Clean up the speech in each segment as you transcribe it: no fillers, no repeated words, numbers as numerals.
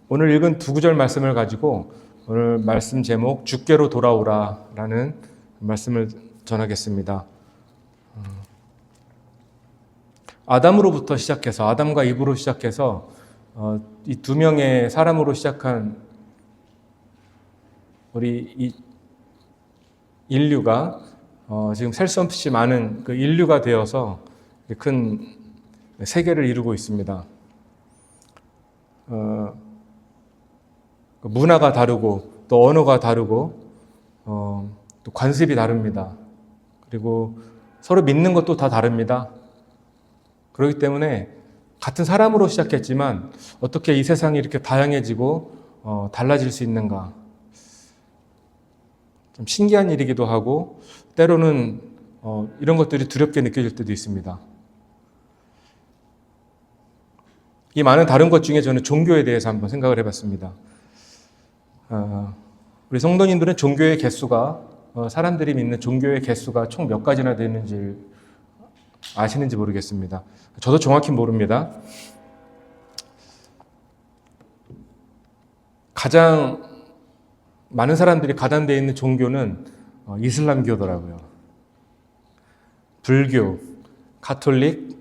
오늘 읽은 두 구절 말씀을 가지고 오늘 말씀 제목 주께로 돌아오라라는 말씀을 전하겠습니다. 아담으로부터 시작해서 아담과 이브로 시작해서 이 두 명의 사람으로 시작한 우리 이 인류가 지금 셀 수 없이 많은 그 인류가 되어서 큰 세계를 이루고 있습니다. 문화가 다르고 또 언어가 다르고 또 관습이 다릅니다. 그리고 서로 믿는 것도 다 다릅니다. 그렇기 때문에 같은 사람으로 시작했지만 어떻게 이 세상이 이렇게 다양해지고 달라질 수 있는가, 좀 신기한 일이기도 하고 때로는 이런 것들이 두렵게 느껴질 때도 있습니다. 이 많은 다른 것 중에 저는 종교에 대해서 한번 생각을 해봤습니다. 우리 성도님들은 종교의 개수가 사람들이 믿는 종교의 개수가 총 몇 가지나 되는지 아시는지 모르겠습니다. 저도 정확히 모릅니다. 가장 많은 사람들이 가담되어 있는 종교는 이슬람교더라고요. 불교, 가톨릭,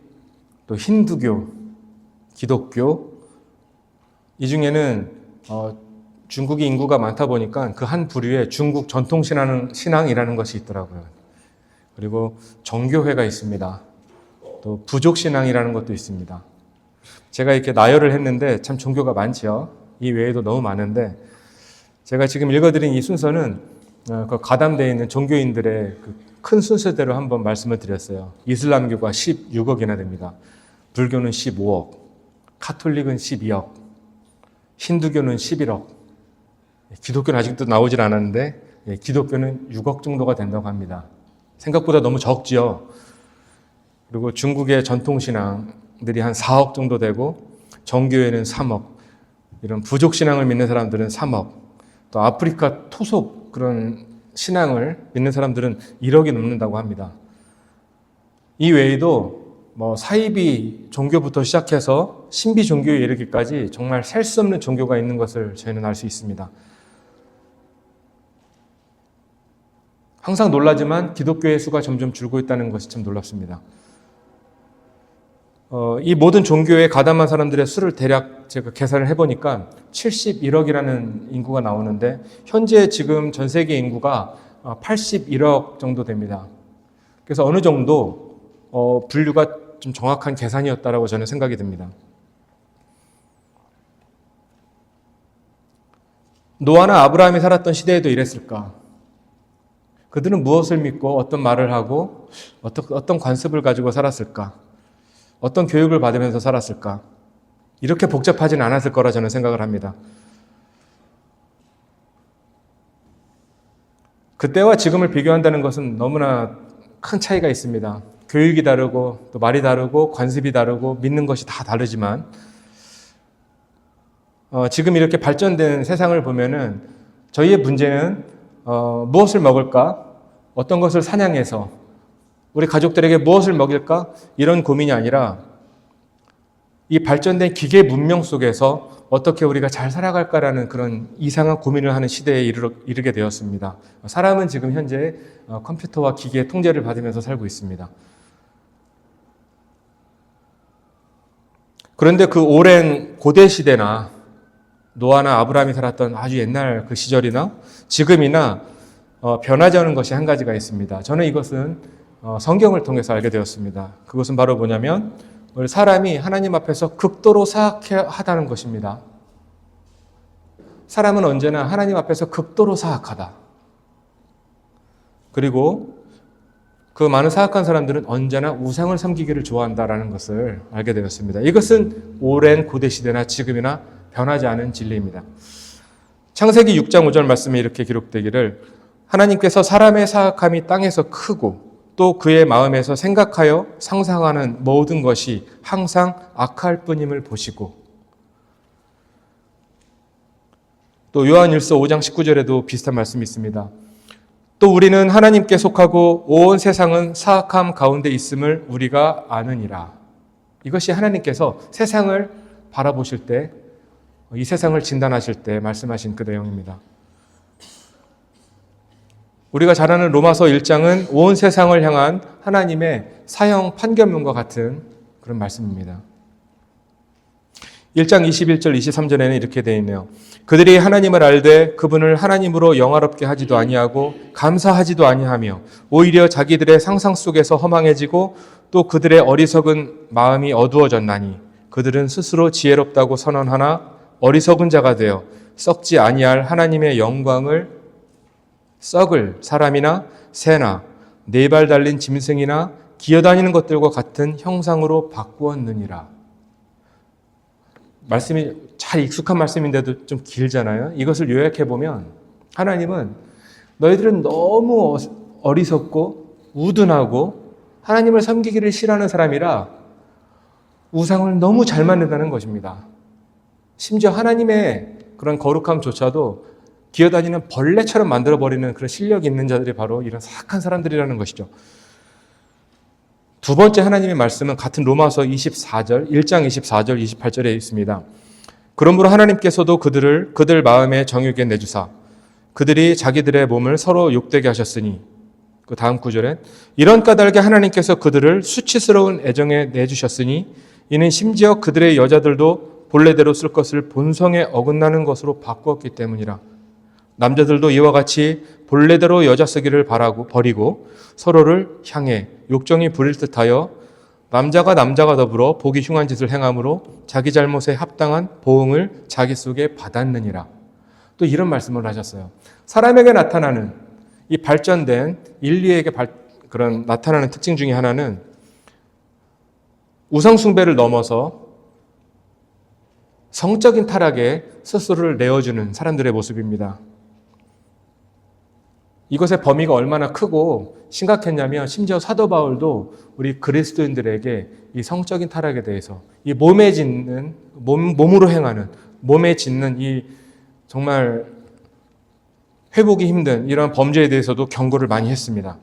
또 힌두교, 기독교, 이 중에는 중국이 인구가 많다 보니까 그 한 부류에 중국 전통신앙이라는 것이 있더라고요. 그리고 정교회가 있습니다. 또 부족신앙이라는 것도 있습니다. 제가 이렇게 나열을 했는데 참 종교가 많죠. 이 외에도 너무 많은데 제가 지금 읽어드린 이 순서는 그 가담되어 있는 종교인들의 그 큰 순서대로 한번 말씀을 드렸어요. 이슬람교가 16억이나 됩니다. 불교는 15억, 가톨릭은 12억, 힌두교는 11억, 기독교는 아직도 나오질 않았는데 기독교는 6억 정도가 된다고 합니다. 생각보다 너무 적지요. 그리고 중국의 전통신앙들이 한 4억 정도 되고 정교회는 3억, 이런 부족신앙을 믿는 사람들은 3억, 또 아프리카 토속 그런 신앙을 믿는 사람들은 1억이 넘는다고 합니다. 이 외에도 사이비 종교부터 시작해서 신비 종교에 이르기까지 정말 셀 수 없는 종교가 있는 것을 저희는 알 수 있습니다. 항상 놀라지만 기독교의 수가 점점 줄고 있다는 것이 참 놀랍습니다. 이 모든 종교에 가담한 사람들의 수를 대략 제가 계산을 해보니까 71억이라는 인구가 나오는데 현재 지금 전 세계 인구가 81억 정도 됩니다. 그래서 어느 정도 분류가 좀 정확한 계산이었다라고 저는 생각이 듭니다. 노아나 아브라함이 살았던 시대에도 이랬을까? 그들은 무엇을 믿고 어떤 말을 하고 어떤 관습을 가지고 살았을까? 어떤 교육을 받으면서 살았을까? 이렇게 복잡하지는 않았을 거라 저는 생각을 합니다. 그때와 지금을 비교한다는 것은 너무나 큰 차이가 있습니다. 교육이 다르고 또 말이 다르고 관습이 다르고 믿는 것이 다 다르지만 지금 이렇게 발전된 세상을 보면은 저희의 문제는 무엇을 먹을까? 어떤 것을 사냥해서 우리 가족들에게 무엇을 먹일까? 이런 고민이 아니라 이 발전된 기계 문명 속에서 어떻게 우리가 잘 살아갈까라는 그런 이상한 고민을 하는 시대에 이르게 되었습니다. 사람은 지금 현재 컴퓨터와 기계의 통제를 받으면서 살고 있습니다. 그런데 그 오랜 고대 시대나 노아나 아브라함이 살았던 아주 옛날 그 시절이나 지금이나 변하지 않은 것이 한 가지가 있습니다. 저는 이것은 성경을 통해서 알게 되었습니다. 그것은 바로 뭐냐면 우리 사람이 하나님 앞에서 극도로 사악하다는 것입니다. 사람은 언제나 하나님 앞에서 극도로 사악하다. 그리고 그 많은 사악한 사람들은 언제나 우상을 섬기기를 좋아한다라는 것을 알게 되었습니다. 이것은 오랜 고대시대나 지금이나 변하지 않은 진리입니다. 창세기 6장 5절 말씀에 이렇게 기록되기를 하나님께서 사람의 사악함이 땅에서 크고 또 그의 마음에서 생각하여 상상하는 모든 것이 항상 악할 뿐임을 보시고, 또 요한일서 5장 19절에도 비슷한 말씀이 있습니다. 또 우리는 하나님께 속하고 온 세상은 사악함 가운데 있음을 우리가 아느니라. 이것이 하나님께서 세상을 바라보실 때 이 세상을 진단하실 때 말씀하신 그 내용입니다. 우리가 잘 아는 로마서 1장은 온 세상을 향한 하나님의 사형 판결문과 같은 그런 말씀입니다. 1장 21절 23절에는 이렇게 되어 있네요. 그들이 하나님을 알되 그분을 하나님으로 영화롭게 하지도 아니하고 감사하지도 아니하며 오히려 자기들의 상상 속에서 허망해지고 또 그들의 어리석은 마음이 어두워졌나니 그들은 스스로 지혜롭다고 선언하나 어리석은 자가 되어 썩지 아니할 하나님의 영광을 썩을 사람이나 새나 네 발 달린 짐승이나 기어다니는 것들과 같은 형상으로 바꾸었느니라. 말씀이 잘 익숙한 말씀인데도 좀 길잖아요. 이것을 요약해보면 하나님은 너희들은 너무 어리석고 우둔하고 하나님을 섬기기를 싫어하는 사람이라 우상을 너무 잘 만든다는 것입니다. 심지어 하나님의 그런 거룩함조차도 기어다니는 벌레처럼 만들어버리는 그런 실력이 있는 자들이 바로 이런 사악한 사람들이라는 것이죠. 두 번째 하나님의 말씀은 같은 로마서 24절, 1장 24절, 28절에 있습니다. 그러므로 하나님께서도 그들 마음에 정욕에 내주사 그들이 자기들의 몸을 서로 욕되게 하셨으니 그 다음 구절에 이런 까닭에 하나님께서 그들을 수치스러운 애정에 내주셨으니 이는 심지어 그들의 여자들도 본래대로 쓸 것을 본성에 어긋나는 것으로 바꾸었기 때문이라. 남자들도 이와 같이 본래대로 여자 쓰기를 버리고 서로를 향해 욕정이 부릴 듯하여 남자가 더불어 보기 흉한 짓을 행함으로 자기 잘못에 합당한 보응을 자기 속에 받았느니라. 또 이런 말씀을 하셨어요. 사람에게 나타나는 이 발전된 인류에게 그런 나타나는 특징 중에 하나는 우상숭배를 넘어서 성적인 타락에 스스로를 내어주는 사람들의 모습입니다. 이것의 범위가 얼마나 크고 심각했냐면 심지어 사도 바울도 우리 그리스도인들에게 이 성적인 타락에 대해서 이 몸에 짓는 몸으로 행하는 몸에 짓는 이 정말 회복이 힘든 이런 범죄에 대해서도 경고를 많이 했습니다.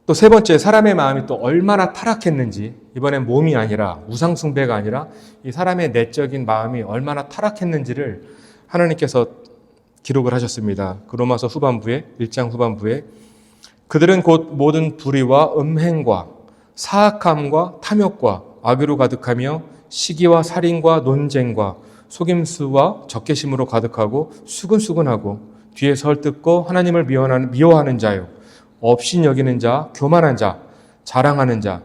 또 세 번째, 사람의 마음이 또 얼마나 타락했는지, 이번엔 몸이 아니라 우상 숭배가 아니라 이 사람의 내적인 마음이 얼마나 타락했는지를 하나님께서 기록을 하셨습니다. 그 로마서 후반부에 1장 후반부에 그들은 곧 모든 불의와 음행과 사악함과 탐욕과 악의로 가득하며 시기와 살인과 논쟁과 속임수와 적개심으로 가득하고 수근수근하고 뒤에서 헐뜯고 하나님을 미워하는 자요 업신 여기는 자, 교만한 자, 자랑하는 자,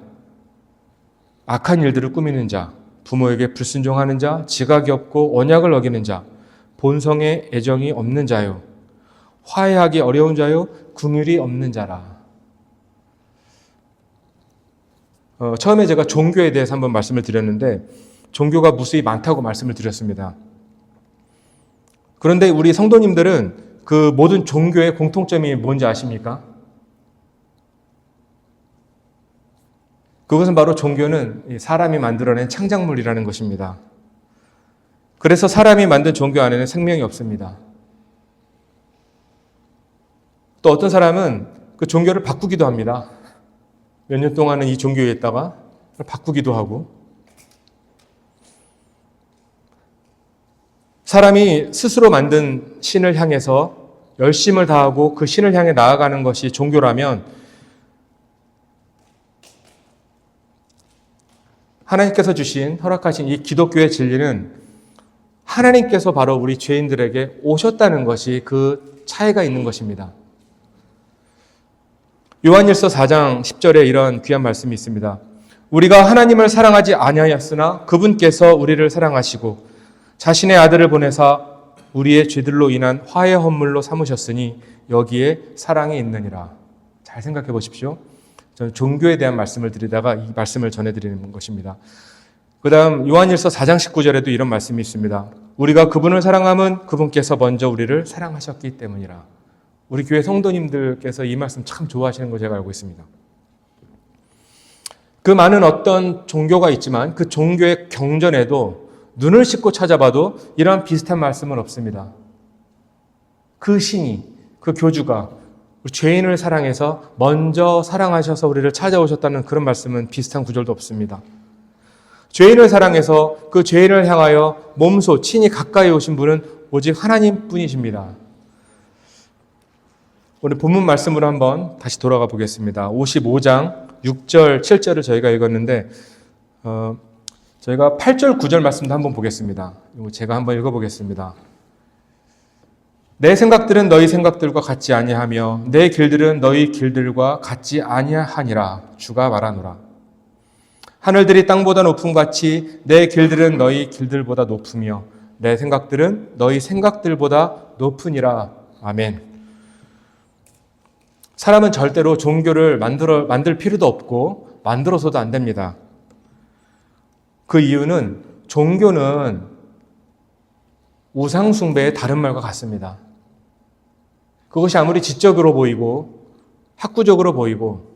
악한 일들을 꾸미는 자, 부모에게 불순종하는 자, 지각이 없고 언약을 어기는 자, 본성에 애정이 없는 자요, 화해하기 어려운 자요, 긍휼이 없는 자라. 처음에 제가 종교에 대해서 한번 말씀을 드렸는데 종교가 무수히 많다고 말씀을 드렸습니다. 그런데 우리 성도님들은 그 모든 종교의 공통점이 뭔지 아십니까? 그것은 바로 종교는 사람이 만들어낸 창작물이라는 것입니다. 그래서 사람이 만든 종교 안에는 생명이 없습니다. 또 어떤 사람은 그 종교를 바꾸기도 합니다. 몇 년 동안은 이 종교에 있다가 바꾸기도 하고. 사람이 스스로 만든 신을 향해서 열심을 다하고 그 신을 향해 나아가는 것이 종교라면 하나님께서 주신 허락하신 이 기독교의 진리는 하나님께서 바로 우리 죄인들에게 오셨다는 것이 그 차이가 있는 것입니다. 요한일서 4장 10절에 이런 귀한 말씀이 있습니다. 우리가 하나님을 사랑하지 아니하였으나 그분께서 우리를 사랑하시고 자신의 아들을 보내사 우리의 죄들로 인한 화해 헌물로 삼으셨으니 여기에 사랑이 있느니라. 잘 생각해 보십시오. 저는 종교에 대한 말씀을 드리다가 이 말씀을 전해드리는 것입니다. 그 다음 요한일서 4장 19절에도 이런 말씀이 있습니다. 우리가 그분을 사랑함은 그분께서 먼저 우리를 사랑하셨기 때문이라. 우리 교회 성도님들께서 이 말씀 참 좋아하시는 거 제가 알고 있습니다. 그 많은 어떤 종교가 있지만 그 종교의 경전에도 눈을 씻고 찾아봐도 이러한 비슷한 말씀은 없습니다. 그 신이, 그 교주가 죄인을 사랑해서 먼저 사랑하셔서 우리를 찾아오셨다는 그런 말씀은 비슷한 구절도 없습니다. 죄인을 사랑해서 그 죄인을 향하여 몸소 친히 가까이 오신 분은 오직 하나님 뿐이십니다. 오늘 본문 말씀으로 한번 다시 돌아가 보겠습니다. 55장 6절, 7절을 저희가 읽었는데 저희가 8절, 9절 말씀도 한번 보겠습니다. 이거 제가 한번 읽어보겠습니다. 내 생각들은 너희 생각들과 같지 아니하며 내 길들은 너희 길들과 같지 아니하니라. 주가 말하노라. 하늘들이 땅보다 높음 같이 내 길들은 너희 길들보다 높으며 내 생각들은 너희 생각들보다 높으니라. 아멘. 사람은 절대로 종교를 만들 필요도 없고 만들어서도 안 됩니다. 그 이유는 종교는 우상숭배의 다른 말과 같습니다. 그것이 아무리 지적으로 보이고 학구적으로 보이고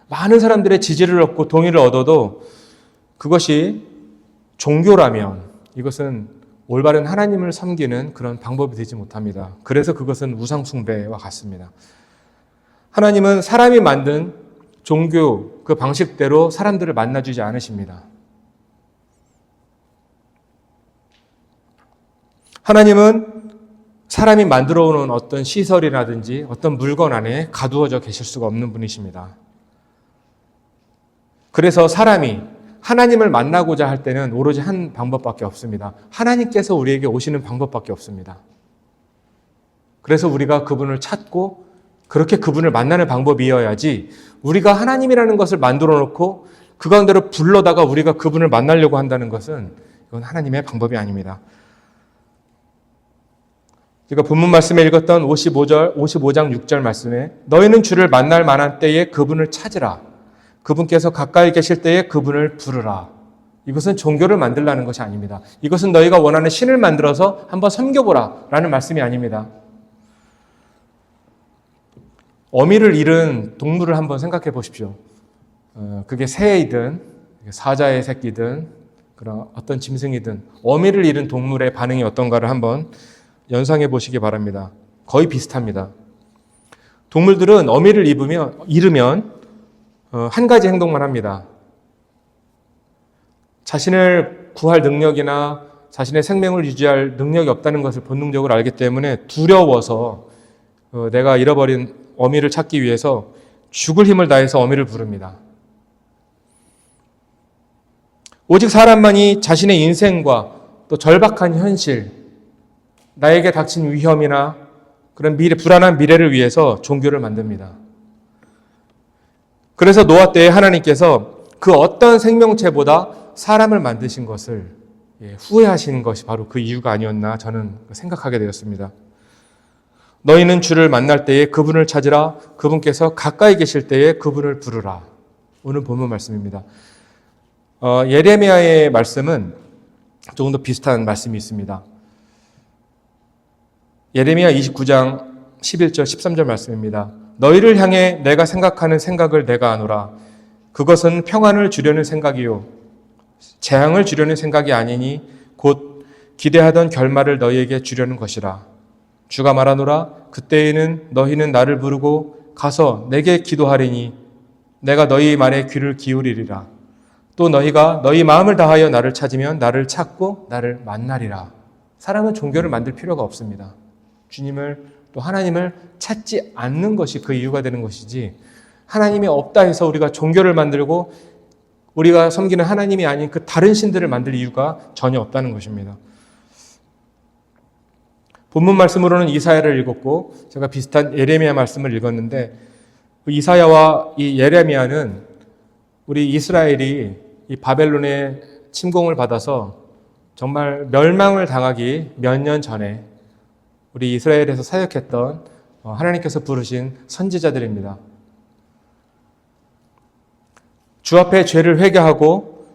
많은 사람들의 지지를 얻고 동의를 얻어도 그것이 종교라면 이것은 올바른 하나님을 섬기는 그런 방법이 되지 못합니다. 그래서 그것은 우상숭배와 같습니다. 하나님은 사람이 만든 종교 그 방식대로 사람들을 만나주지 않으십니다. 하나님은 사람이 만들어 오는 어떤 시설이라든지 어떤 물건 안에 가두어져 계실 수가 없는 분이십니다. 그래서 사람이 하나님을 만나고자 할 때는 오로지 한 방법밖에 없습니다. 하나님께서 우리에게 오시는 방법밖에 없습니다. 그래서 우리가 그분을 찾고 그렇게 그분을 만나는 방법이어야지 우리가 하나님이라는 것을 만들어 놓고 그 가운데로 불러다가 우리가 그분을 만나려고 한다는 것은 이건 하나님의 방법이 아닙니다. 제가 본문 말씀에 읽었던 55장 6절 말씀에 너희는 주를 만날 만한 때에 그분을 찾으라. 그분께서 가까이 계실 때에 그분을 부르라. 이것은 종교를 만들라는 것이 아닙니다. 이것은 너희가 원하는 신을 만들어서 한번 섬겨보라 라는 말씀이 아닙니다. 어미를 잃은 동물을 한번 생각해 보십시오. 그게 새이든 사자의 새끼든 그런 어떤 짐승이든 어미를 잃은 동물의 반응이 어떤가를 한번 연상해 보시기 바랍니다. 거의 비슷합니다. 동물들은 어미를 잃으면 한 가지 행동만 합니다. 자신을 구할 능력이나 자신의 생명을 유지할 능력이 없다는 것을 본능적으로 알기 때문에 두려워서 내가 잃어버린 어미를 찾기 위해서 죽을 힘을 다해서 어미를 부릅니다. 오직 사람만이 자신의 인생과 또 절박한 현실, 나에게 닥친 위험이나 그런 불안한 미래를 위해서 종교를 만듭니다. 그래서 노아 때에 하나님께서 그 어떤 생명체보다 사람을 만드신 것을 후회하시는 것이 바로 그 이유가 아니었나 저는 생각하게 되었습니다. 너희는 주를 만날 때에 그분을 찾으라. 그분께서 가까이 계실 때에 그분을 부르라. 오늘 본문 말씀입니다. 예레미야의 말씀은 조금 더 비슷한 말씀이 있습니다. 예레미야 29장 11절 13절 말씀입니다. 너희를 향해 내가 생각하는 생각을 내가 아노라. 그것은 평안을 주려는 생각이요 재앙을 주려는 생각이 아니니 곧 기대하던 결말을 너희에게 주려는 것이라. 주가 말하노라. 그때에는 너희는 나를 부르고 가서 내게 기도하리니 내가 너희 말에 귀를 기울이리라. 또 너희가 너희 마음을 다하여 나를 찾으면 나를 찾고 나를 만나리라. 사람은 종교를 만들 필요가 없습니다. 주님을 또 하나님을 찾지 않는 것이 그 이유가 되는 것이지 하나님이 없다 해서 우리가 종교를 만들고 우리가 섬기는 하나님이 아닌 그 다른 신들을 만들 이유가 전혀 없다는 것입니다. 본문 말씀으로는 이사야를 읽었고 제가 비슷한 예레미야 말씀을 읽었는데 이사야와 이 예레미야는 우리 이스라엘이 이 바벨론의 침공을 받아서 정말 멸망을 당하기 몇 년 전에 우리 이스라엘에서 사역했던 하나님께서 부르신 선지자들입니다. 주 앞에 죄를 회개하고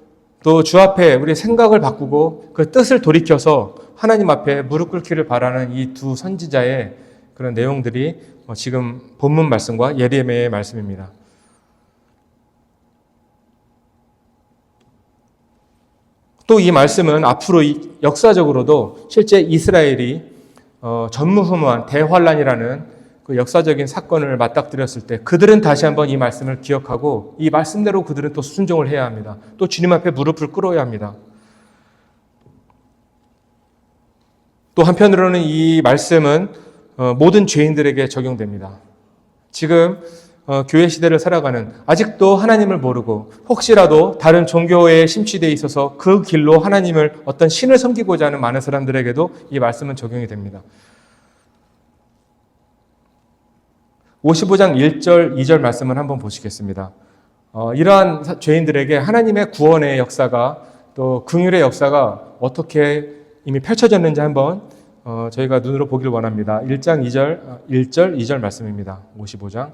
또 주 앞에 우리의 생각을 바꾸고 그 뜻을 돌이켜서 하나님 앞에 무릎 꿇기를 바라는 이 두 선지자의 그런 내용들이 지금 본문 말씀과 예레미야의 말씀입니다. 또 이 말씀은 앞으로 역사적으로도 실제 이스라엘이 전무후무한 대환란이라는 그 역사적인 사건을 맞닥뜨렸을 때 그들은 다시 한번 이 말씀을 기억하고 이 말씀대로 그들은 또 순종을 해야 합니다. 또 주님 앞에 무릎을 꿇어야 합니다. 또 한편으로는 이 말씀은 모든 죄인들에게 적용됩니다. 지금 교회 시대를 살아가는 아직도 하나님을 모르고 혹시라도 다른 종교에 심취되어 있어서 그 길로 하나님을 어떤 신을 섬기고자 하는 많은 사람들에게도 이 말씀은 적용이 됩니다. 55장 1절, 2절 말씀을 한번 보시겠습니다. 이러한 죄인들에게 하나님의 구원의 역사가 또 긍휼의 역사가 어떻게 이미 펼쳐졌는지 한번 저희가 눈으로 보기를 원합니다. 1장 1절, 2절 말씀입니다. 55장.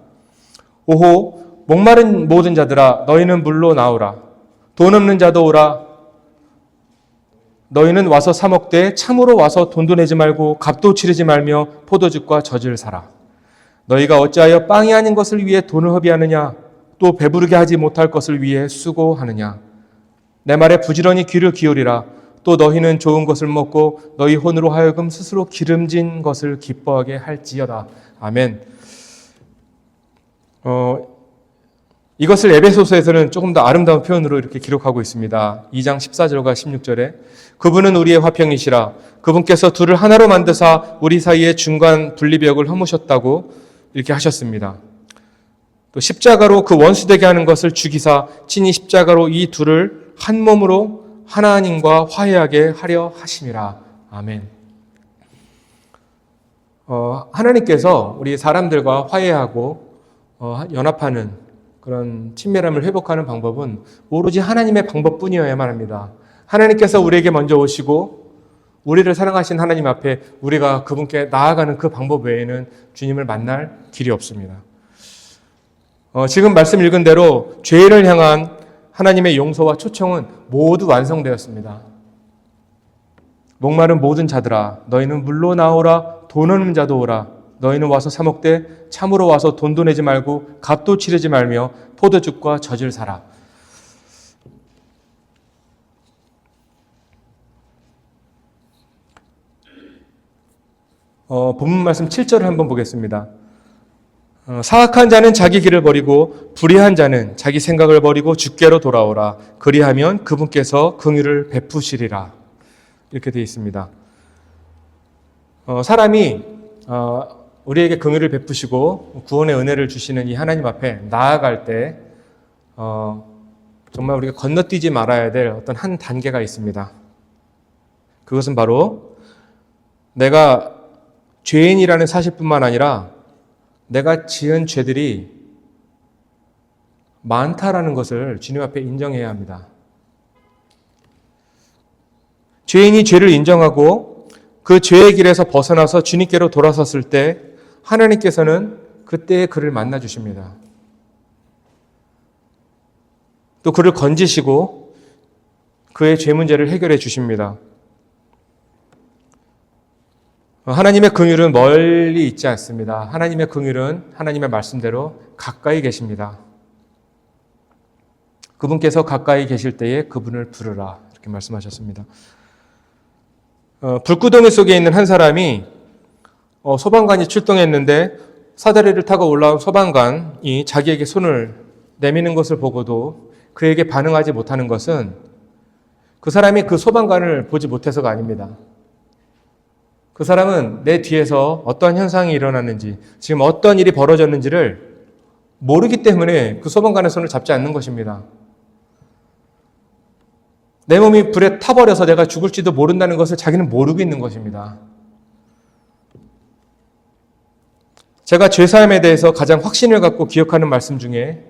오호, 목마른 모든 자들아, 너희는 물로 나오라. 돈 없는 자도 오라. 너희는 와서 사 먹되 참으로 와서 돈도 내지 말고 값도 치르지 말며 포도즙과 젖을 사라. 너희가 어찌하여 빵이 아닌 것을 위해 돈을 허비하느냐? 또 배부르게 하지 못할 것을 위해 수고하느냐? 내 말에 부지런히 귀를 기울이라. 또 너희는 좋은 것을 먹고 너희 혼으로 하여금 스스로 기름진 것을 기뻐하게 할지어다. 아멘. 이것을 에베소서에서는 조금 더 아름다운 표현으로 이렇게 기록하고 있습니다. 2장 14절과 16절에 그분은 우리의 화평이시라. 그분께서 둘을 하나로 만드사 우리 사이에 중간 분리벽을 허무셨다고 이렇게 하셨습니다. 또 십자가로 그 원수되게 하는 것을 죽이사 친히 십자가로 이 둘을 한 몸으로 하나님과 화해하게 하려 하심이라. 아멘. 하나님께서 우리 사람들과 화해하고 연합하는 그런 친밀함을 회복하는 방법은 오로지 하나님의 방법뿐이어야만 합니다. 하나님께서 우리에게 먼저 오시고 우리를 사랑하신 하나님 앞에 우리가 그분께 나아가는 그 방법 외에는 주님을 만날 길이 없습니다. 지금 말씀 읽은 대로 죄인을 향한 하나님의 용서와 초청은 모두 완성되었습니다. 목마른 모든 자들아, 너희는 물로 나오라. 돈 없는 자도 오라. 너희는 와서 사 먹되 참으로 와서 돈도 내지 말고 값도 치르지 말며 포도즙과 젖을 사라. 본문 말씀 7절을 한번 보겠습니다. 사악한 자는 자기 길을 버리고 불의한 자는 자기 생각을 버리고 주께로 돌아오라. 그리하면 그분께서 긍휼을 베푸시리라. 이렇게 되어 있습니다. 사람이 우리에게 긍휼을 베푸시고 구원의 은혜를 주시는 이 하나님 앞에 나아갈 때 정말 우리가 건너뛰지 말아야 될 어떤 한 단계가 있습니다. 그것은 바로 내가 죄인이라는 사실뿐만 아니라 내가 지은 죄들이 많다라는 것을 주님 앞에 인정해야 합니다. 죄인이 죄를 인정하고 그 죄의 길에서 벗어나서 주님께로 돌아섰을 때 하나님께서는 그때의 그를 만나 주십니다. 또 그를 건지시고 그의 죄 문제를 해결해 주십니다. 하나님의 긍휼은 멀리 있지 않습니다. 하나님의 긍휼은 하나님의 말씀대로 가까이 계십니다. 그분께서 가까이 계실 때에 그분을 부르라 이렇게 말씀하셨습니다. 불구덩이 속에 있는 한 사람이 소방관이 출동했는데 사다리를 타고 올라온 소방관이 자기에게 손을 내미는 것을 보고도 그에게 반응하지 못하는 것은 그 사람이 그 소방관을 보지 못해서가 아닙니다. 그 사람은 내 뒤에서 어떠한 현상이 일어났는지, 지금 어떤 일이 벌어졌는지를 모르기 때문에 그 소방관의 손을 잡지 않는 것입니다. 내 몸이 불에 타버려서 내가 죽을지도 모른다는 것을 자기는 모르고 있는 것입니다. 제가 죄사함에 대해서 가장 확신을 갖고 기억하는 말씀 중에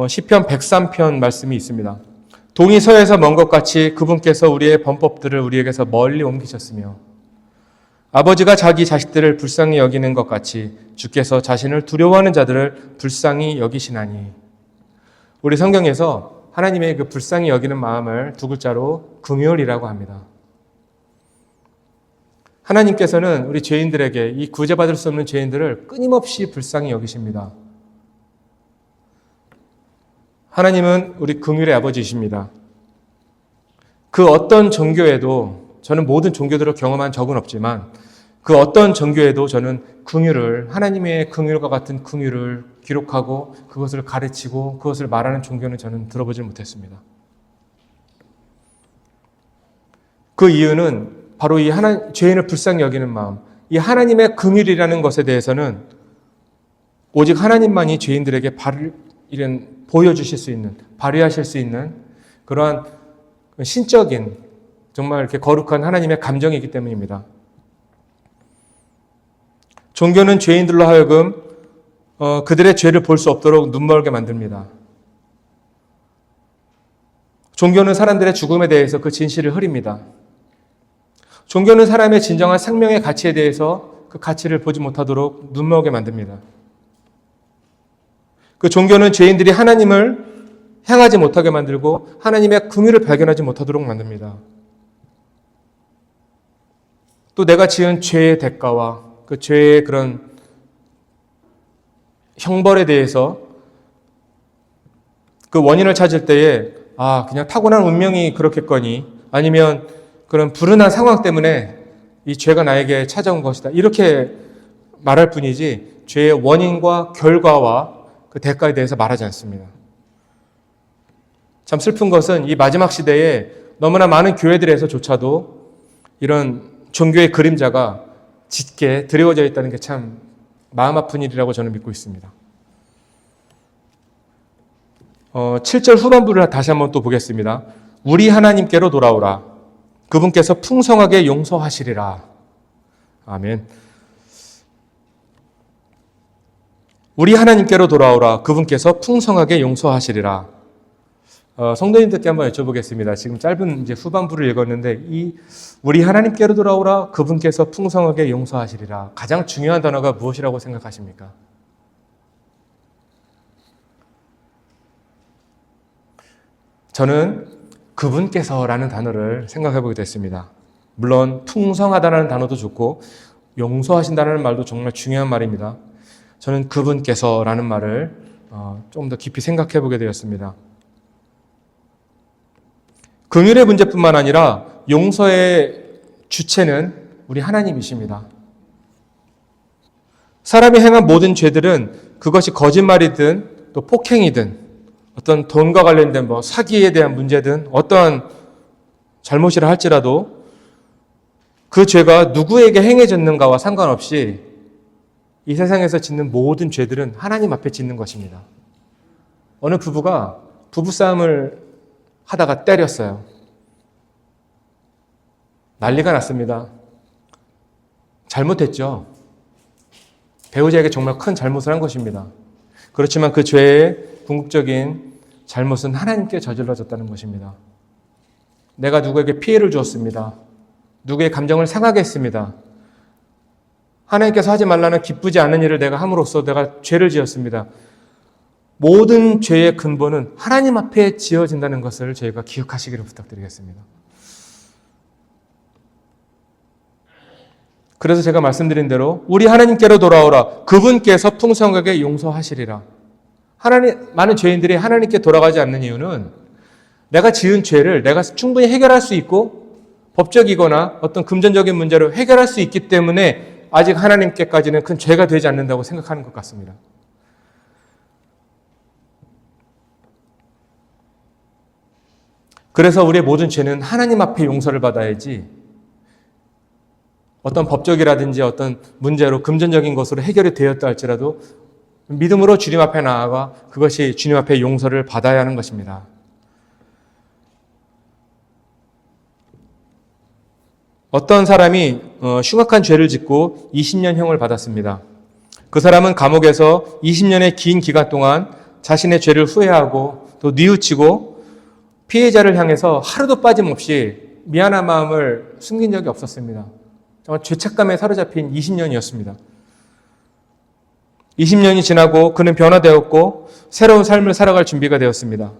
시편 103편 말씀이 있습니다. 동이 서에서 먼 것 같이 그분께서 우리의 범법들을 우리에게서 멀리 옮기셨으며 아버지가 자기 자식들을 불쌍히 여기는 것 같이 주께서 자신을 두려워하는 자들을 불쌍히 여기시나니. 우리 성경에서 하나님의 그 불쌍히 여기는 마음을 두 글자로 긍휼이라고 합니다. 하나님께서는 우리 죄인들에게, 이 구제받을 수 없는 죄인들을 끊임없이 불쌍히 여기십니다. 하나님은 우리 긍휼의 아버지이십니다. 그 어떤 종교에도, 저는 모든 종교들을 경험한 적은 없지만 그 어떤 종교에도 저는 긍휼을, 하나님의 긍휼과 같은 긍휼을 기록하고 그것을 가르치고 그것을 말하는 종교는 저는 들어보질 못했습니다. 그 이유는 바로 이 죄인을 불쌍히 여기는 마음, 이 하나님의 긍휼이라는 것에 대해서는 오직 하나님만이 죄인들에게 보여주실 수 있는, 발휘하실 수 있는 그러한 신적인, 정말 이렇게 거룩한 하나님의 감정이기 때문입니다. 종교는 죄인들로 하여금 그들의 죄를 볼 수 없도록 눈멀게 만듭니다. 종교는 사람들의 죽음에 대해서 그 진실을 흐립니다. 종교는 사람의 진정한 생명의 가치에 대해서 그 가치를 보지 못하도록 눈멀게 만듭니다. 그 종교는 죄인들이 하나님을 향하지 못하게 만들고 하나님의 긍휼을 발견하지 못하도록 만듭니다. 또 내가 지은 죄의 대가와 그 죄의 그런 형벌에 대해서 그 원인을 찾을 때에 그냥 타고난 운명이 그렇겠거니 아니면 그런 불운한 상황 때문에 이 죄가 나에게 찾아온 것이다. 이렇게 말할 뿐이지 죄의 원인과 결과와 그 대가에 대해서 말하지 않습니다. 참 슬픈 것은 이 마지막 시대에 너무나 많은 교회들에서조차도 이런 종교의 그림자가 짙게 드리워져 있다는 게 참 마음 아픈 일이라고 저는 믿고 있습니다. 7절 후반부를 다시 한번 또 보겠습니다. 우리 하나님께로 돌아오라. 그분께서 풍성하게 용서하시리라. 아멘. 우리 하나님께로 돌아오라. 그분께서 풍성하게 용서하시리라. 성도님들께 한번 여쭤보겠습니다. 지금 짧은 이제 후반부를 읽었는데 이 우리 하나님께로 돌아오라. 그분께서 풍성하게 용서하시리라. 가장 중요한 단어가 무엇이라고 생각하십니까? 저는 그분께서라는 단어를 생각해보게 됐습니다. 물론 풍성하다는 단어도 좋고 용서하신다는 말도 정말 중요한 말입니다. 저는 그분께서라는 말을 좀 더 깊이 생각해보게 되었습니다. 긍휼의 문제뿐만 아니라 용서의 주체는 우리 하나님이십니다. 사람이 행한 모든 죄들은 그것이 거짓말이든 또 폭행이든 어떤 돈과 관련된 사기에 대한 문제든 어떠한 잘못이라 할지라도 그 죄가 누구에게 행해졌는가와 상관없이 이 세상에서 짓는 모든 죄들은 하나님 앞에 짓는 것입니다. 어느 부부가 부부싸움을 하다가 때렸어요. 난리가 났습니다. 잘못했죠. 배우자에게 정말 큰 잘못을 한 것입니다. 그렇지만 그 죄의 궁극적인 잘못은 하나님께 저질러졌다는 것입니다. 내가 누구에게 피해를 주었습니다. 누구의 감정을 상하게 했습니다. 하나님께서 하지 말라는 기쁘지 않은 일을 내가 함으로써 내가 죄를 지었습니다. 모든 죄의 근본은 하나님 앞에 지어진다는 것을 저희가 기억하시기를 부탁드리겠습니다. 그래서 제가 말씀드린 대로 우리 하나님께로 돌아오라. 그분께서 풍성하게 용서하시리라. 많은 죄인들이 하나님께 돌아가지 않는 이유는 내가 지은 죄를 내가 충분히 해결할 수 있고 법적이거나 어떤 금전적인 문제로 해결할 수 있기 때문에 아직 하나님께까지는 큰 죄가 되지 않는다고 생각하는 것 같습니다. 그래서 우리의 모든 죄는 하나님 앞에 용서를 받아야지 어떤 법적이라든지 어떤 문제로 금전적인 것으로 해결이 되었다 할지라도 믿음으로 주님 앞에 나아가 그것이 주님 앞에 용서를 받아야 하는 것입니다. 어떤 사람이 흉악한 죄를 짓고 20년형을 받았습니다. 그 사람은 감옥에서 20년의 긴 기간 동안 자신의 죄를 후회하고 또 뉘우치고 피해자를 향해서 하루도 빠짐없이 미안한 마음을 숨긴 적이 없었습니다. 정말 죄책감에 사로잡힌 20년이었습니다. 20년이 지나고 그는 변화되었고 새로운 삶을 살아갈 준비가 되었습니다.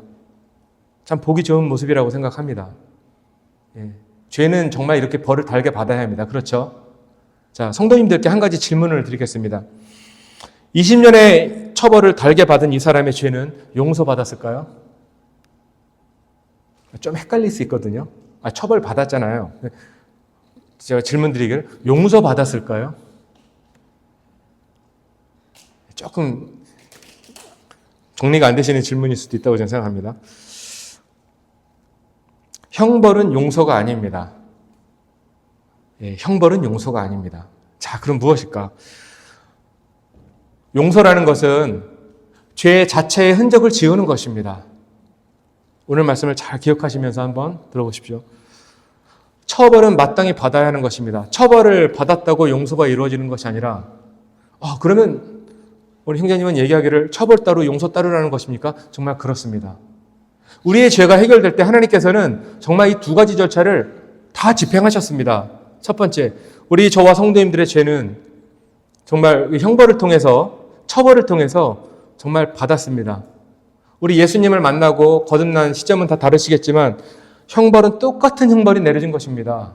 참 보기 좋은 모습이라고 생각합니다. 죄는 정말 이렇게 벌을 달게 받아야 합니다. 그렇죠? 자, 성도님들께 한 가지 질문을 드리겠습니다. 20년의 처벌을 달게 받은 이 사람의 죄는 용서받았을까요? 좀 헷갈릴 수 있거든요. 처벌 받았잖아요. 제가 질문 드리기를 용서받았을까요? 조금 정리가 안 되시는 질문일 수도 있다고 저는 생각합니다. 형벌은 용서가 아닙니다. 예, 형벌은 용서가 아닙니다. 자, 그럼 무엇일까? 용서라는 것은 죄 자체의 흔적을 지우는 것입니다. 오늘 말씀을 잘 기억하시면서 한번 들어보십시오. 처벌은 마땅히 받아야 하는 것입니다. 처벌을 받았다고 용서가 이루어지는 것이 아니라 그러면 우리 형제님은 얘기하기를 처벌 따로 용서 따르라는 것입니까? 정말 그렇습니다. 우리의 죄가 해결될 때 하나님께서는 정말 이 두 가지 절차를 다 집행하셨습니다. 첫 번째, 우리 저와 성도님들의 죄는 정말 형벌을 통해서, 처벌을 통해서 정말 받았습니다. 우리 예수님을 만나고 거듭난 시점은 다 다르시겠지만 형벌은 똑같은 형벌이 내려진 것입니다.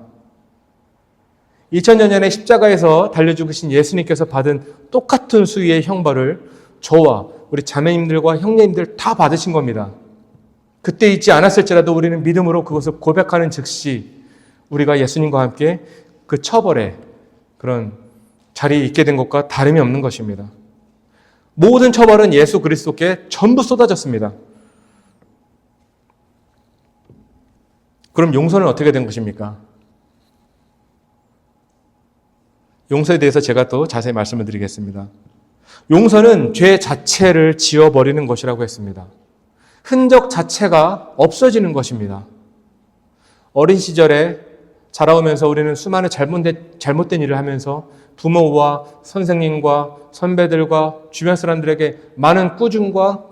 2000년 전에 십자가에서 달려 죽으신 예수님께서 받은 똑같은 수위의 형벌을 저와 우리 자매님들과 형제님들 다 받으신 겁니다. 그때 있지 않았을지라도 우리는 믿음으로 그것을 고백하는 즉시 우리가 예수님과 함께 그 처벌에 그런 자리에 있게 된 것과 다름이 없는 것입니다. 모든 처벌은 예수 그리스도께 전부 쏟아졌습니다. 그럼 용서는 어떻게 된 것입니까? 용서에 대해서 제가 또 자세히 말씀을 드리겠습니다. 용서는 죄 자체를 지워버리는 것이라고 했습니다. 흔적 자체가 없어지는 것입니다. 어린 시절에 자라오면서 우리는 수많은 잘못된 일을 하면서 부모와 선생님과 선배들과 주변 사람들에게 많은 꾸중과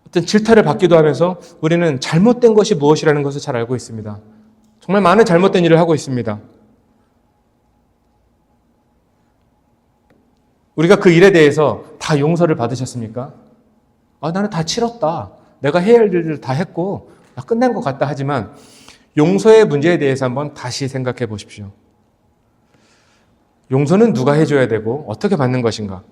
어떤 질타를 받기도 하면서 우리는 잘못된 것이 무엇이라는 것을 잘 알고 있습니다. 정말 많은 잘못된 일을 하고 있습니다. 우리가 그 일에 대해서 다 용서를 받으셨습니까? 나는 다 치렀다. 내가 해야 할 일을 다 했고 끝난 것 같다 하지만 용서의 문제에 대해서 한번 다시 생각해 보십시오. 용서는 누가 해줘야 되고 어떻게 받는 것인가?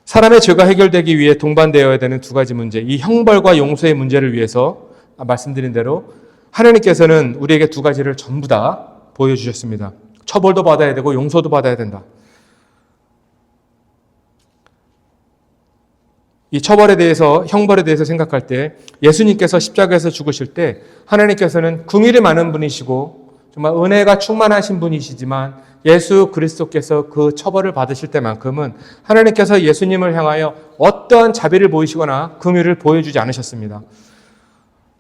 사람의 죄가 해결되기 위해 동반되어야 되는 두 가지 문제, 이 형벌과 용서의 문제를 위해서 말씀드린 대로 하나님께서는 우리에게 두 가지를 전부 다 보여주셨습니다. 처벌도 받아야 되고 용서도 받아야 된다. 이 처벌에 대해서, 형벌에 대해서 생각할 때 예수님께서 십자가에서 죽으실 때 하나님께서는 긍휼이 많은 분이시고 정말 은혜가 충만하신 분이시지만 예수 그리스도께서 그 처벌을 받으실 때만큼은 하나님께서 예수님을 향하여 어떠한 자비를 보이시거나 긍휼을 보여주지 않으셨습니다.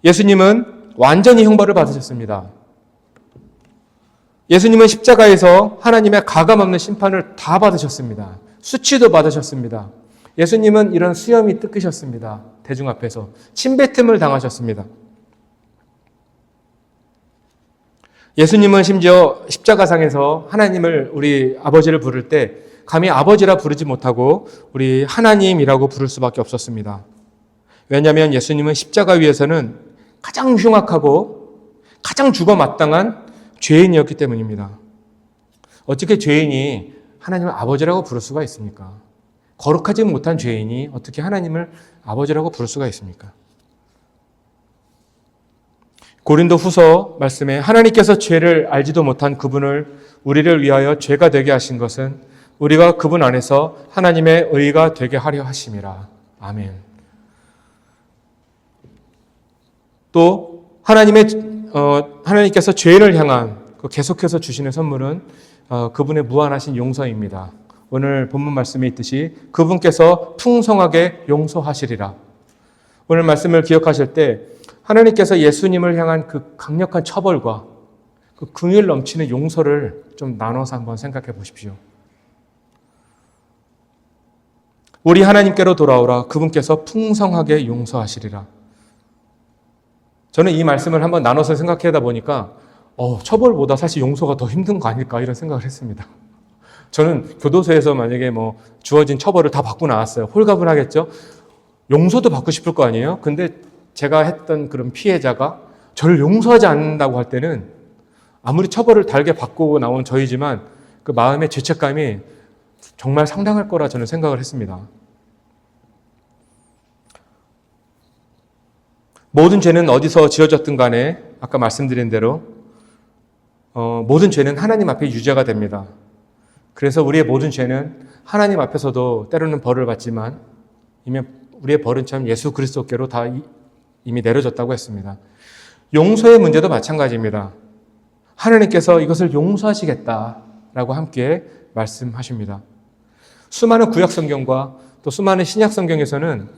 예수님은 완전히 형벌을 받으셨습니다. 예수님은 십자가에서 하나님의 가감없는 심판을 다 받으셨습니다. 수치도 받으셨습니다. 예수님은 이런 수염이 뜯기셨습니다. 대중 앞에서 침뱉음을 당하셨습니다. 예수님은 심지어 십자가상에서 하나님을, 우리 아버지를 부를 때 감히 아버지라 부르지 못하고 우리 하나님이라고 부를 수밖에 없었습니다. 왜냐하면 예수님은 십자가 위에서는 가장 흉악하고 가장 죽어마땅한 죄인이었기 때문입니다. 어떻게 죄인이 하나님을 아버지라고 부를 수가 있습니까? 거룩하지 못한 죄인이 어떻게 하나님을 아버지라고 부를 수가 있습니까? 고린도 후서 말씀에 하나님께서 죄를 알지도 못한 그분을 우리를 위하여 죄가 되게 하신 것은 우리가 그분 안에서 하나님의 의가 되게 하려 하심이라. 아멘. 또 하나님께서 죄인을 향한 계속해서 주시는 선물은 그분의 무한하신 용서입니다. 오늘 본문 말씀에 있듯이 그분께서 풍성하게 용서하시리라. 오늘 말씀을 기억하실 때 하나님께서 예수님을 향한 그 강력한 처벌과 그 긍휼 넘치는 용서를 좀 나눠서 한번 생각해 보십시오. 우리 하나님께로 돌아오라. 그분께서 풍성하게 용서하시리라. 저는 이 말씀을 한번 나눠서 생각하다 보니까 처벌보다 사실 용서가 더 힘든 거 아닐까 이런 생각을 했습니다. 저는 교도소에서 만약에 주어진 처벌을 다 받고 나왔어요. 홀가분하겠죠? 용서도 받고 싶을 거 아니에요? 근데 제가 했던 그런 피해자가 저를 용서하지 않는다고 할 때는 아무리 처벌을 달게 받고 나온 저희지만 그 마음의 죄책감이 정말 상당할 거라 저는 생각을 했습니다. 모든 죄는 어디서 지어졌든 간에 아까 말씀드린 대로 모든 죄는 하나님 앞에 유죄가 됩니다. 그래서 우리의 모든 죄는 하나님 앞에서도 때로는 벌을 받지만 이미 우리의 벌은 참 예수 그리스도께로 다 이미 내려졌다고 했습니다. 용서의 문제도 마찬가지입니다. 하나님께서 이것을 용서하시겠다라고 함께 말씀하십니다. 수많은 구약 성경과 또 수많은 신약 성경에서는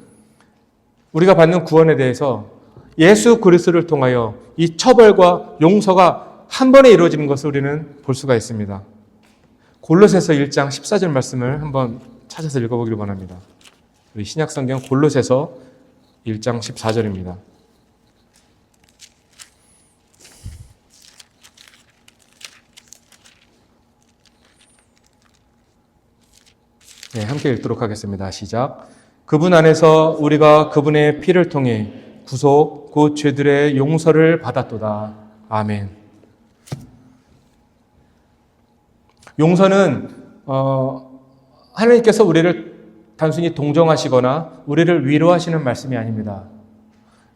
우리가 받는 구원에 대해서 예수 그리스도를 통하여 이 처벌과 용서가 한 번에 이루어지는 것을 우리는 볼 수가 있습니다. 골로새서 1장 14절 말씀을 한번 찾아서 읽어보기를 원합니다. 우리 신약 성경 골로새서 1장 14절입니다. 네, 함께 읽도록 하겠습니다. 시작. 그분 안에서 우리가 그분의 피를 통해 구속, 곧 죄들의 용서를 받았도다. 아멘. 용서는 하나님께서 우리를 단순히 동정하시거나 우리를 위로하시는 말씀이 아닙니다.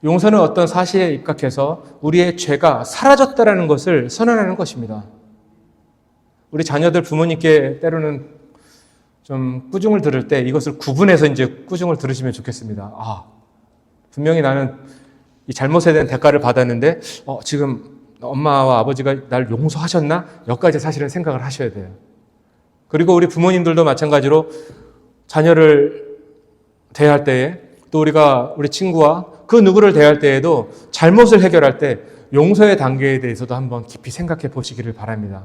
용서는 어떤 사실에 입각해서 우리의 죄가 사라졌다는 것을 선언하는 것입니다. 우리 자녀들 부모님께 때로는 좀 꾸중을 들을 때 이것을 구분해서 이제 꾸중을 들으시면 좋겠습니다. 분명히 나는 이 잘못에 대한 대가를 받았는데 지금 엄마와 아버지가 날 용서하셨나? 여기까지 사실은 생각을 하셔야 돼요. 그리고 우리 부모님들도 마찬가지로 자녀를 대할 때에 또 우리 친구와 그 누구를 대할 때에도 잘못을 해결할 때 용서의 단계에 대해서도 한번 깊이 생각해 보시기를 바랍니다.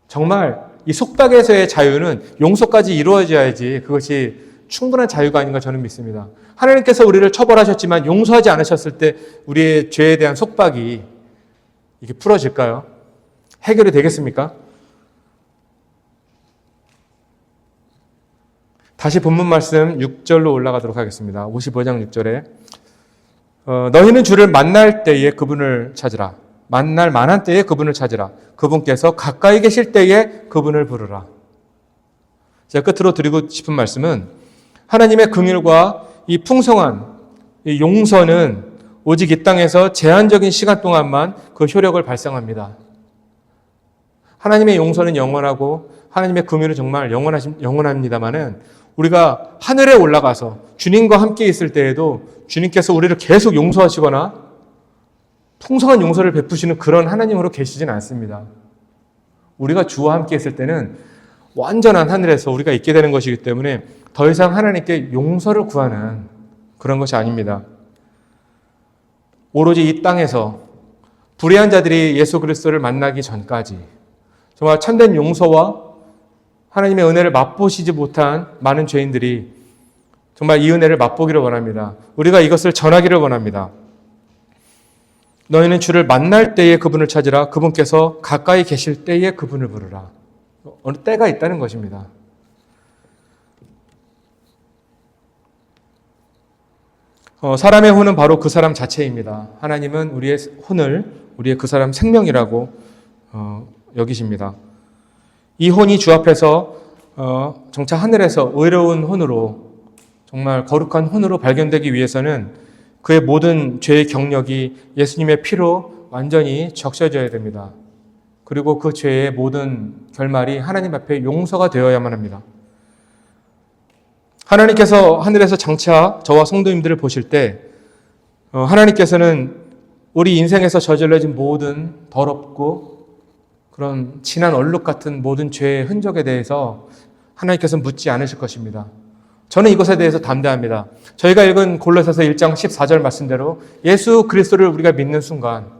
정말 이 속박에서의 자유는 용서까지 이루어져야지 그것이 충분한 자유가 아닌가 저는 믿습니다. 하나님께서 우리를 처벌하셨지만 용서하지 않으셨을 때 우리의 죄에 대한 속박이 이게 풀어질까요? 해결이 되겠습니까? 다시 본문 말씀 6절로 올라가도록 하겠습니다. 55장 6절에 너희는 주를 만날 때에 그분을 찾으라. 만날 만한 때에 그분을 찾으라. 그분께서 가까이 계실 때에 그분을 부르라. 제가 끝으로 드리고 싶은 말씀은 하나님의 긍휼과 이 풍성한 이 용서는 오직 이 땅에서 제한적인 시간 동안만 그 효력을 발생합니다. 하나님의 용서는 영원하고 하나님의 긍휼은 정말 영원합니다만은 우리가 하늘에 올라가서 주님과 함께 있을 때에도 주님께서 우리를 계속 용서하시거나 풍성한 용서를 베푸시는 그런 하나님으로 계시진 않습니다. 우리가 주와 함께 있을 때는 완전한 하늘에서 우리가 있게 되는 것이기 때문에 더 이상 하나님께 용서를 구하는 그런 것이 아닙니다. 오로지 이 땅에서 불의한 자들이 예수 그리스도를 만나기 전까지 정말 참된 용서와 하나님의 은혜를 맛보시지 못한 많은 죄인들이 정말 이 은혜를 맛보기를 원합니다. 우리가 이것을 전하기를 원합니다. 너희는 주를 만날 때에 그분을 찾으라. 그분께서 가까이 계실 때에 그분을 부르라. 어느 때가 있다는 것입니다. 사람의 혼은 바로 그 사람 자체입니다. 하나님은 우리의 혼을 우리의 그 사람 생명이라고 여기십니다. 이 혼이 주 앞에서 정말 하늘에서 의로운 혼으로 정말 거룩한 혼으로 발견되기 위해서는 그의 모든 죄의 경력이 예수님의 피로 완전히 적셔져야 됩니다. 그리고 그 죄의 모든 결말이 하나님 앞에 용서가 되어야만 합니다. 하나님께서 하늘에서 장차 저와 성도님들을 보실 때 하나님께서는 우리 인생에서 저질러진 모든 더럽고 그런 진한 얼룩 같은 모든 죄의 흔적에 대해서 하나님께서는 묻지 않으실 것입니다. 저는 이것에 대해서 담대합니다. 저희가 읽은 골로새서 1장 14절 말씀대로 예수 그리스도를 우리가 믿는 순간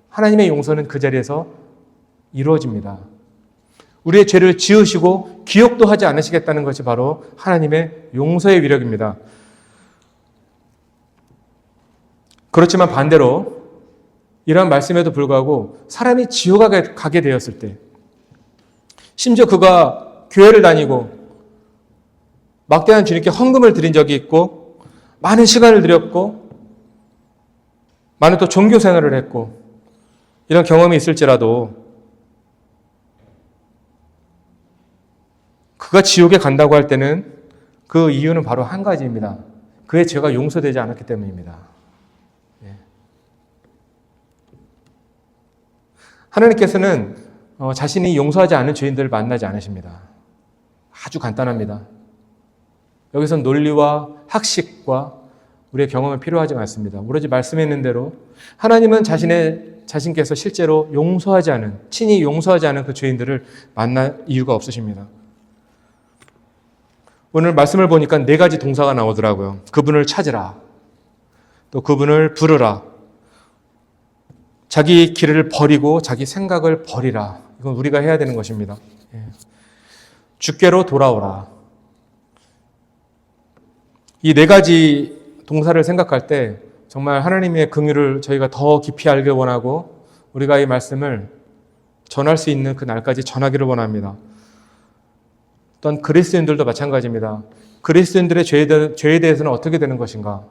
하나님의 용서는 그 자리에서 이루어집니다. 우리의 죄를 지으시고 기억도 하지 않으시겠다는 것이 바로 하나님의 용서의 위력입니다. 그렇지만 반대로 이러한 말씀에도 불구하고 사람이 지옥에 가게 되었을 때 심지어 그가 교회를 다니고 막대한 주님께 헌금을 드린 적이 있고 많은 시간을 들였고 많은 또 종교 생활을 했고 이런 경험이 있을지라도 그가 지옥에 간다고 할 때는 그 이유는 바로 한 가지입니다. 그의 죄가 용서되지 않았기 때문입니다. 하나님께서는 자신이 용서하지 않은 죄인들을 만나지 않으십니다. 아주 간단합니다. 여기서 논리와 학식과 우리의 경험은 필요하지 않습니다. 오로지 말씀했는 대로 하나님은 자신께서 실제로 용서하지 않은, 친히 용서하지 않은 그 죄인들을 만날 이유가 없으십니다. 오늘 말씀을 보니까 4가지 동사가 나오더라고요. 그분을 찾으라, 또 그분을 부르라, 자기 길을 버리고 자기 생각을 버리라. 이건 우리가 해야 되는 것입니다. 주께로 돌아오라. 이 4가지 동사를 생각할 때 정말 하나님의 긍휼을 저희가 더 깊이 알길 원하고 우리가 이 말씀을 전할 수 있는 그 날까지 전하기를 원합니다. 또한 그리스도인들도 마찬가지입니다. 그리스도인들의 죄에 대해서는 어떻게 되는 것인가?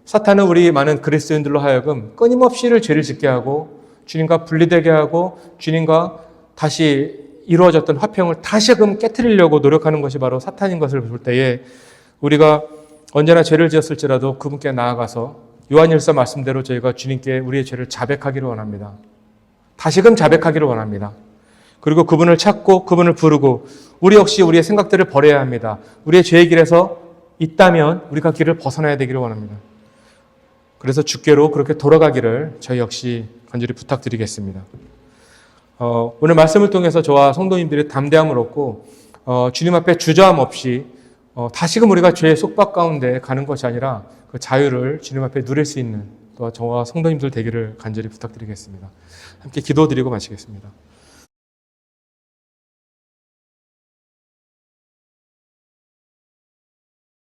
사탄은 우리 많은 그리스도인들로 하여금 끊임없이 죄를 짓게 하고 주님과 분리되게 하고 주님과 다시 이루어졌던 화평을 다시금 깨트리려고 노력하는 것이 바로 사탄인 것을 볼 때에 우리가 언제나 죄를 지었을지라도 그분께 나아가서 요한일서 말씀대로 저희가 주님께 우리의 죄를 자백하기를 원합니다. 다시금 자백하기를 원합니다. 그리고 그분을 찾고 그분을 부르고 우리 역시 우리의 생각들을 버려야 합니다. 우리의 죄의 길에서 있다면 우리가 길을 벗어나야 되기를 원합니다. 그래서 주께로 그렇게 돌아가기를 저희 역시 간절히 부탁드리겠습니다. 오늘 말씀을 통해서 저와 성도님들이 담대함을 얻고 주님 앞에 주저함 없이 다시금 우리가 죄의 속박 가운데 가는 것이 아니라 그 자유를 주님 앞에 누릴 수 있는 또 저와 성도님들 되기를 간절히 부탁드리겠습니다. 함께 기도드리고 마치겠습니다.